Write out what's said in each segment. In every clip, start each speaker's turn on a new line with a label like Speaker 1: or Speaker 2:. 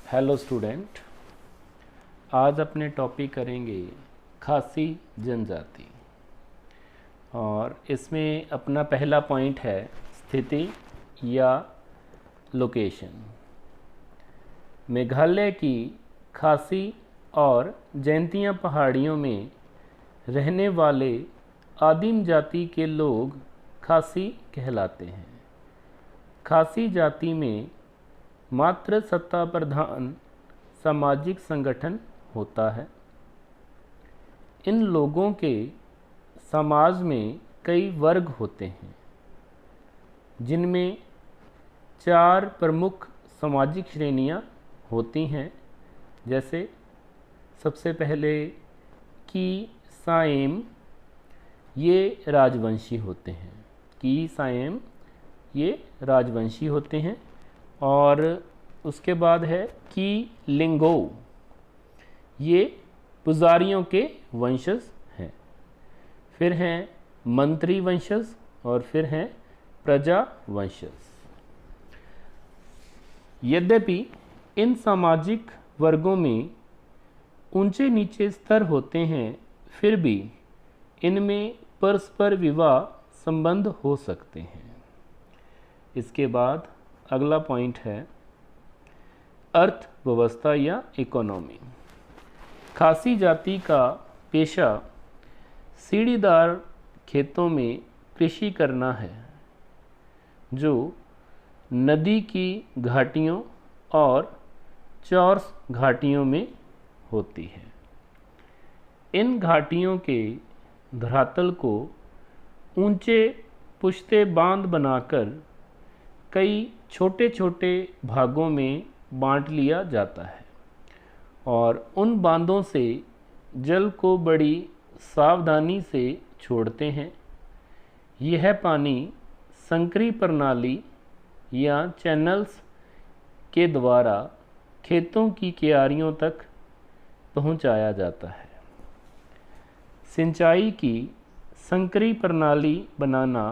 Speaker 1: Hello student, आज अपने topic करेंगे खासी जनजाति। और इसमें अपना पहला पॉइंट है स्थिति या लोकेशन। मेघालय की खासी और जैंतिया पहाड़ियों में रहने वाले आदिम जाति के लोग खासी कहलाते हैं। खासी जाति में मात्र सत्ता प्रधान सामाजिक संगठन होता है। इन लोगों के समाज में कई वर्ग होते हैं, जिनमें 4 प्रमुख सामाजिक श्रेणियां होती हैं। जैसे सबसे पहले की साएम, ये राजवंशी होते हैं। की साएम ये राजवंशी होते हैं। और उसके बाद है की लिंगो, ये पुजारियों के वंशज हैं। फिर हैं मंत्री वंशज और फिर हैं प्रजा वंशज। यद्यपि इन सामाजिक वर्गों में ऊंचे नीचे स्तर होते हैं, फिर भी इनमें परस्पर विवाह संबंध हो सकते हैं। इसके बाद अगला पॉइंट है अर्थव्यवस्था या इकोनॉमी। खासी जाति का पेशा सीढ़ीदार खेतों में कृषि करना है, जो नदी की घाटियों और चौर्स घाटियों में होती है। इन घाटियों के धरातल को ऊंचे पुश्ते बांध बनाकर कई छोटे छोटे भागों में बांट लिया जाता है और उन बांधों से जल को बड़ी सावधानी से छोड़ते हैं। यह पानी संकरी प्रणाली या चैनल्स के द्वारा खेतों की क्यारियों तक पहुंचाया जाता है। सिंचाई की संकरी प्रणाली बनाना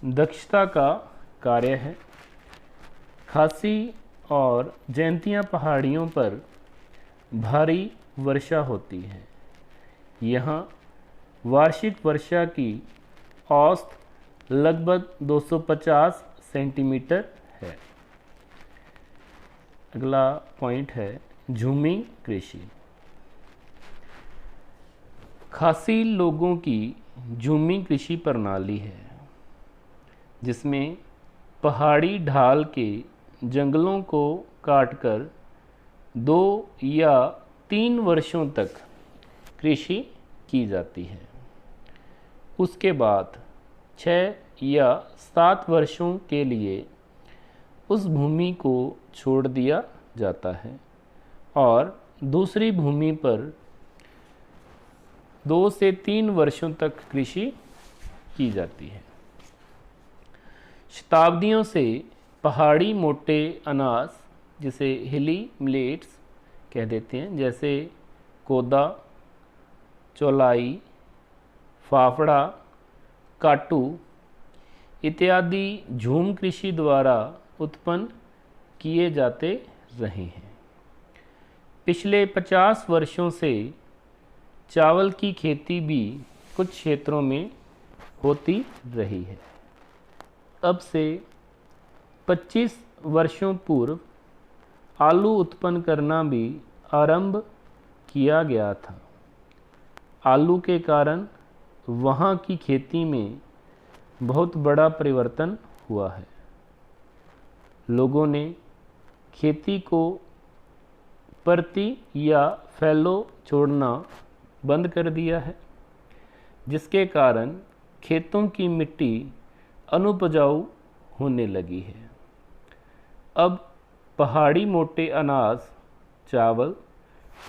Speaker 1: दक्षता का कार्य है। खासी और जैंतिया पहाड़ियों पर भारी वर्षा होती है। यहाँ वार्षिक वर्षा की औसत लगभग 250 सेंटीमीटर है। अगला पॉइंट है झूमी कृषि। खासी लोगों की झूमी कृषि प्रणाली है, जिसमें पहाड़ी ढाल के जंगलों को काटकर 2 या 3 वर्षों तक कृषि की जाती है। उसके बाद 6 या 7 वर्षों के लिए उस भूमि को छोड़ दिया जाता है और दूसरी भूमि पर 2 से 3 वर्षों तक कृषि की जाती है। शताब्दियों से पहाड़ी मोटे अनाज, जिसे हिली मिलेट्स कह देते हैं, जैसे कोदा, चौलाई, फाफड़ा, काटू इत्यादि झूम कृषि द्वारा उत्पन्न किए जाते रहे हैं। पिछले 50 वर्षों से चावल की खेती भी कुछ क्षेत्रों में होती रही है। अब से 25 वर्षों पूर्व आलू उत्पन्न करना भी आरंभ किया गया था। आलू के कारण वहाँ की खेती में बहुत बड़ा परिवर्तन हुआ है। लोगों ने खेती को परती या फैलो छोड़ना बंद कर दिया है, जिसके कारण खेतों की मिट्टी अनुपजाऊ होने लगी है। अब पहाड़ी मोटे अनाज, चावल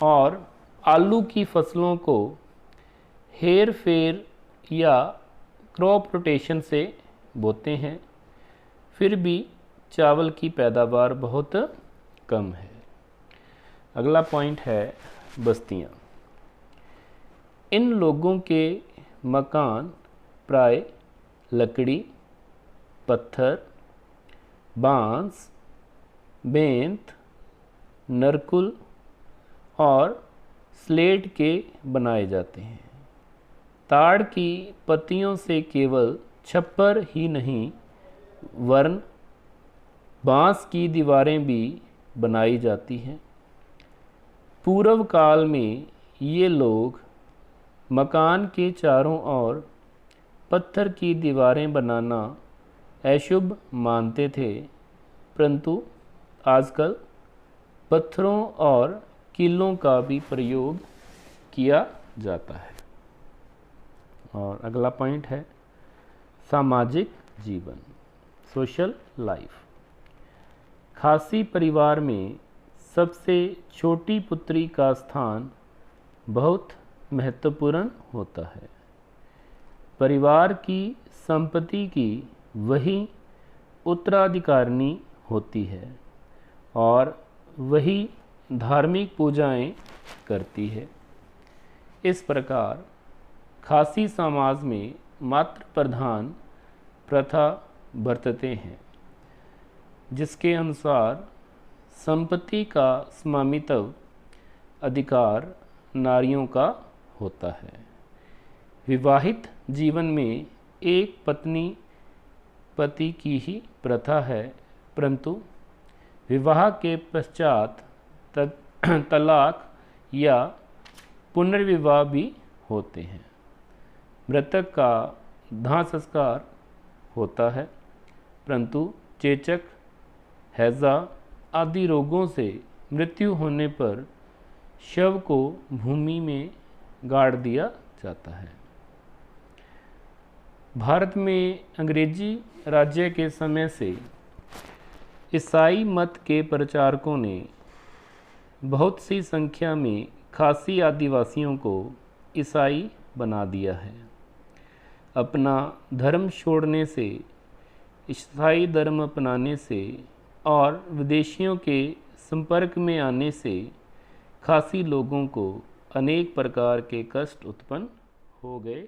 Speaker 1: और आलू की फसलों को हेर फेर या क्रॉप रोटेशन से बोते हैं, फिर भी चावल की पैदावार बहुत कम है। अगला पॉइंट है बस्तियाँ। इन लोगों के मकान प्राय लकड़ी, पत्थर, बांस, बेंत, नरकुल और स्लेट के बनाए जाते हैं। ताड़ की पत्तियों से केवल छप्पर ही नहीं वरन बांस की दीवारें भी बनाई जाती हैं। पूर्व काल में ये लोग मकान के चारों ओर पत्थर की दीवारें बनाना अशुभ मानते थे, परंतु आजकल पत्थरों और कीलों का भी प्रयोग किया जाता है। और अगला पॉइंट है सामाजिक जीवन, सोशल लाइफ। खासी परिवार में सबसे छोटी पुत्री का स्थान बहुत महत्वपूर्ण होता है। परिवार की संपत्ति की वही उत्तराधिकारिणी होती है और वही धार्मिक पूजाएं करती है। इस प्रकार खासी समाज में मातृ प्रधान प्रथा बरतते हैं, जिसके अनुसार संपत्ति का स्वामित्व अधिकार नारियों का होता है। विवाहित जीवन में एक पत्नी पति की ही प्रथा है, परंतु विवाह के पश्चात तलाक या पुनर्विवाह भी होते हैं। मृतक का दाह संस्कार होता है, परंतु चेचक, हैजा आदि रोगों से मृत्यु होने पर शव को भूमि में गाड़ दिया जाता है। भारत में अंग्रेजी राज्य के समय से ईसाई मत के प्रचारकों ने बहुत सी संख्या में खासी आदिवासियों को ईसाई बना दिया है। अपना धर्म छोड़ने से, ईसाई धर्म अपनाने से और विदेशियों के संपर्क में आने से खासी लोगों को अनेक प्रकार के कष्ट उत्पन्न हो गए